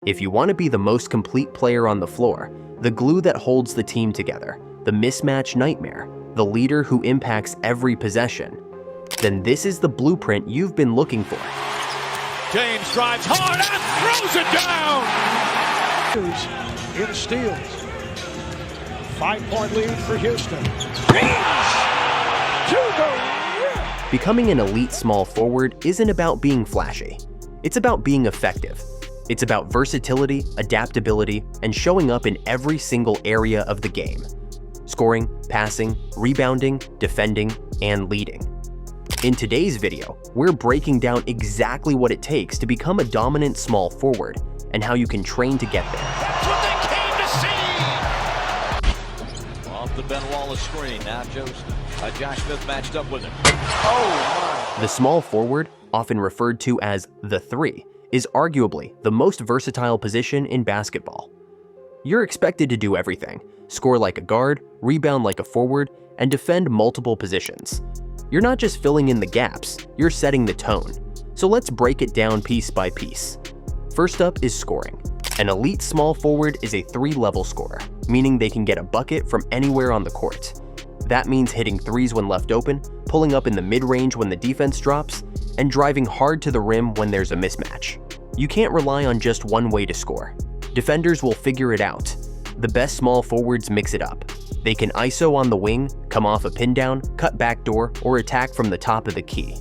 If you want to be the most complete player on the floor, the glue that holds the team together, the mismatch nightmare, the leader who impacts every possession, then this is the blueprint you've been looking for. James drives hard and throws it down! In steals. 5-point lead for Houston. Becoming an elite small forward isn't about being flashy. It's about being effective. It's about versatility, adaptability, and showing up in every single area of the game. Scoring, passing, rebounding, defending, and leading. In today's video, we're breaking down exactly what it takes to become a dominant small forward and how you can train to get there. That's what they came to see! Off the Ben Wallace screen, now Josh Smith matched up with him. Oh my! The small forward, often referred to as the 3, is arguably the most versatile position in basketball. You're expected to do everything: score like a guard, rebound like a forward, and defend multiple positions. You're not just filling in the gaps, you're setting the tone. So let's break it down piece by piece. First up is scoring. An elite small forward is a 3-level scorer, meaning they can get a bucket from anywhere on the court. That means hitting threes when left open, pulling up in the mid-range when the defense drops, and driving hard to the rim when there's a mismatch. You can't rely on just one way to score. Defenders will figure it out. The best small forwards mix it up. They can ISO on the wing, come off a pin down, cut backdoor, or attack from the top of the key.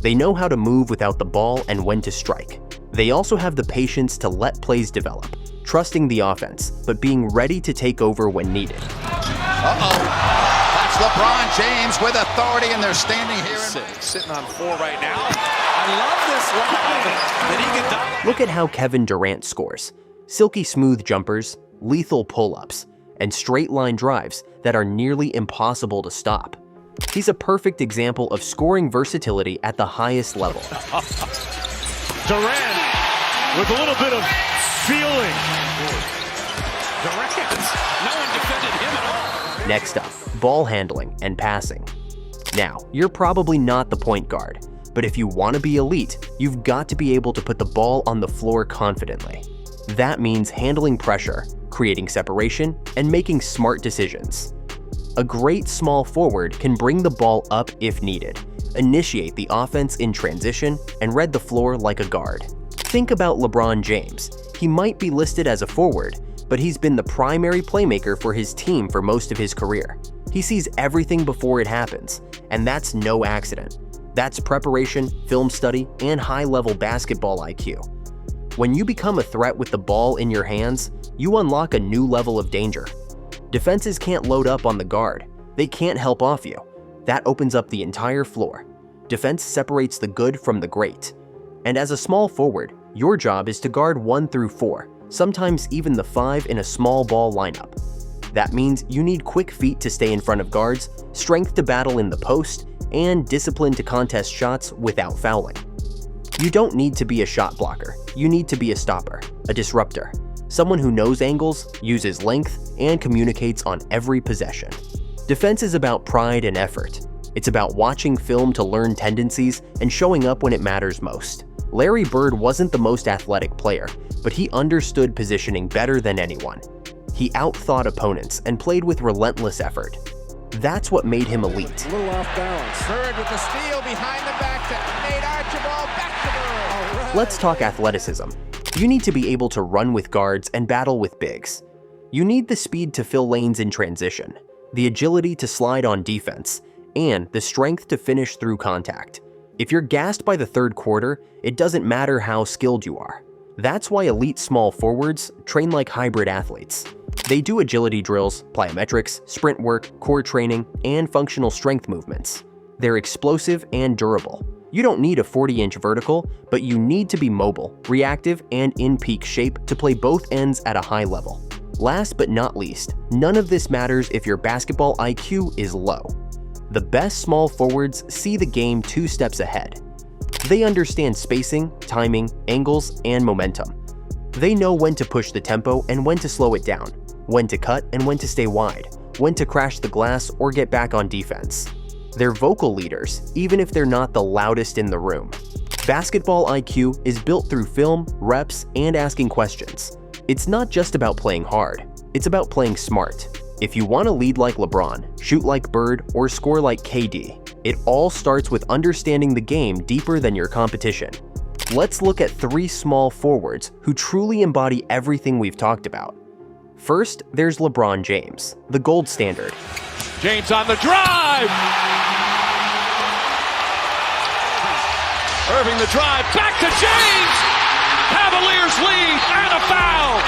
They know how to move without the ball and when to strike. They also have the patience to let plays develop, trusting the offense, but being ready to take over when needed. That's LeBron James with authority, and they're standing here. Sitting on 4 right now. I love this line that he can dive. Look at how Kevin Durant scores. Silky smooth jumpers, lethal pull-ups, and straight-line drives that are nearly impossible to stop. He's a perfect example of scoring versatility at the highest level. Durant with a little bit of feeling. Durant, no one defended him at all. Next up, ball handling and passing. Now, you're probably not the point guard, but if you want to be elite, you've got to be able to put the ball on the floor confidently. That means handling pressure, creating separation, and making smart decisions. A great small forward can bring the ball up if needed, initiate the offense in transition, and read the floor like a guard. Think about LeBron James. He might be listed as a forward, but he's been the primary playmaker for his team for most of his career. He sees everything before it happens, and that's no accident. That's preparation, film study, and high-level basketball IQ. When you become a threat with the ball in your hands, you unlock a new level of danger. Defenses can't load up on the guard. They can't help off you. That opens up the entire floor. Defense separates the good from the great. And as a small forward, your job is to guard 1 through 4, sometimes even the 5 in a small ball lineup. That means you need quick feet to stay in front of guards, strength to battle in the post, and discipline to contest shots without fouling. You don't need to be a shot blocker. You need to be a stopper, a disruptor, someone who knows angles, uses length, and communicates on every possession. Defense is about pride and effort. It's about watching film to learn tendencies and showing up when it matters most. Larry Bird wasn't the most athletic player, but he understood positioning better than anyone. He outthought opponents and played with relentless effort. That's what made him elite. A little off balance. Bird with the steal behind the back to Nate Archibald, back to Bird. Right. Let's talk athleticism. You need to be able to run with guards and battle with bigs. You need the speed to fill lanes in transition, the agility to slide on defense, and the strength to finish through contact. If you're gassed by the third quarter, it doesn't matter how skilled you are. That's why elite small forwards train like hybrid athletes. They do agility drills, plyometrics, sprint work, core training, and functional strength movements. They're explosive and durable. You don't need a 40-inch vertical, but you need to be mobile, reactive, and in peak shape to play both ends at a high level. Last but not least, none of this matters if your basketball IQ is low. The best small forwards see the game 2 steps ahead. They understand spacing, timing, angles, and momentum. They know when to push the tempo and when to slow it down, when to cut and when to stay wide, when to crash the glass or get back on defense. They're vocal leaders, even if they're not the loudest in the room. Basketball IQ is built through film, reps, and asking questions. It's not just about playing hard, it's about playing smart. If you want to lead like LeBron, shoot like Bird, or score like KD, it all starts with understanding the game deeper than your competition. Let's look at 3 small forwards who truly embody everything we've talked about. First, there's LeBron James, the gold standard. James on the drive! Irving the drive, back to James! Cavaliers lead and a foul!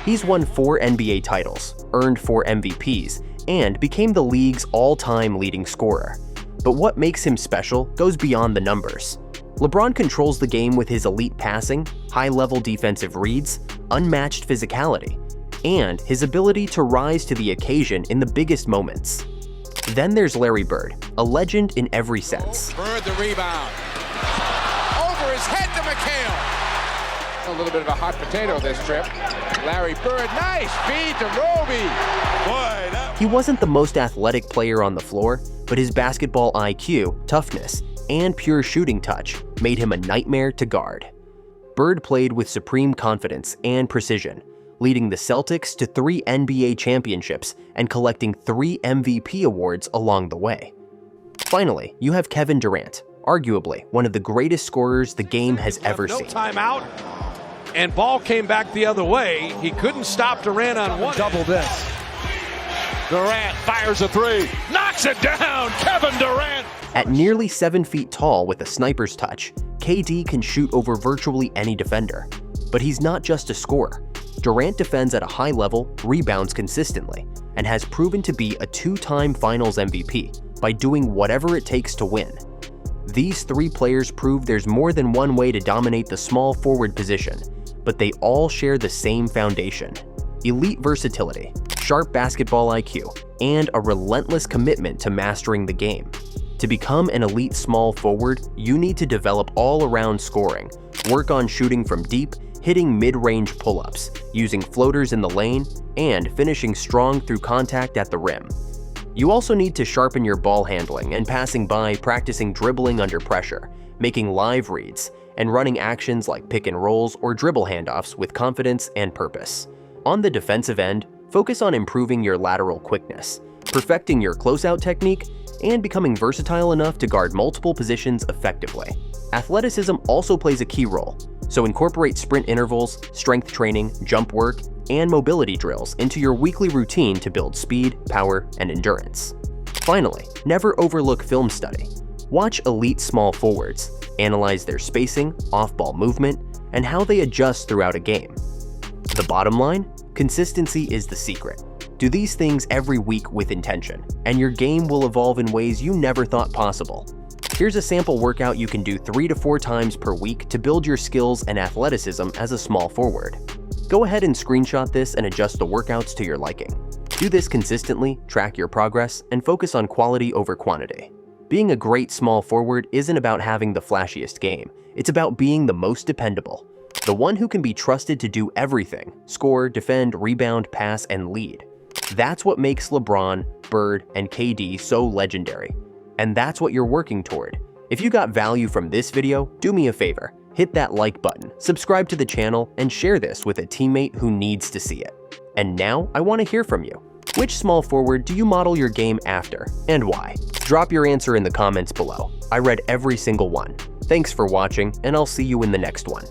He's won 4 NBA titles, earned 4 MVPs, and became the league's all-time leading scorer. But what makes him special goes beyond the numbers. LeBron controls the game with his elite passing, high-level defensive reads, unmatched physicality, and his ability to rise to the occasion in the biggest moments. Then there's Larry Bird, a legend in every sense. Bird the rebound. Over his head to McHale. A little bit of a hot potato this trip. Larry Bird, nice feed to Roby. He wasn't the most athletic player on the floor, but his basketball IQ, toughness, and pure shooting touch made him a nightmare to guard. Bird played with supreme confidence and precision, leading the Celtics to 3 NBA championships and collecting 3 MVP awards along the way. Finally, you have Kevin Durant, arguably one of the greatest scorers the game has ever seen. Timeout, and ball came back the other way. He couldn't stop Durant on one. Double this. Durant fires a 3, knocks it down, Kevin Durant! At nearly 7 feet tall with a sniper's touch, KD can shoot over virtually any defender. But he's not just a scorer. Durant defends at a high level, rebounds consistently, and has proven to be a 2-time Finals MVP by doing whatever it takes to win. These 3 players prove there's more than one way to dominate the small forward position, but they all share the same foundation: elite versatility, sharp basketball IQ, and a relentless commitment to mastering the game. To become an elite small forward, you need to develop all-around scoring, work on shooting from deep, hitting mid-range pull-ups, using floaters in the lane, and finishing strong through contact at the rim. You also need to sharpen your ball handling and passing by practicing dribbling under pressure, making live reads, and running actions like pick and rolls or dribble handoffs with confidence and purpose. On the defensive end, focus on improving your lateral quickness, perfecting your closeout technique, and becoming versatile enough to guard multiple positions effectively. Athleticism also plays a key role, so incorporate sprint intervals, strength training, jump work, and mobility drills into your weekly routine to build speed, power, and endurance. Finally, never overlook film study. Watch elite small forwards, analyze their spacing, off-ball movement, and how they adjust throughout a game. The bottom line? Consistency is the secret. Do these things every week with intention, and your game will evolve in ways you never thought possible. Here's a sample workout you can do 3 to 4 times per week to build your skills and athleticism as a small forward. Go ahead and screenshot this and adjust the workouts to your liking. Do this consistently, track your progress, and focus on quality over quantity. Being a great small forward isn't about having the flashiest game, it's about being the most dependable. The one who can be trusted to do everything: score, defend, rebound, pass, and lead. That's what makes LeBron, Bird, and KD so legendary. And that's what you're working toward. If you got value from this video, do me a favor. Hit that like button, subscribe to the channel, and share this with a teammate who needs to see it. And now, I want to hear from you. Which small forward do you model your game after, and why? Drop your answer in the comments below. I read every single one. Thanks for watching, and I'll see you in the next one.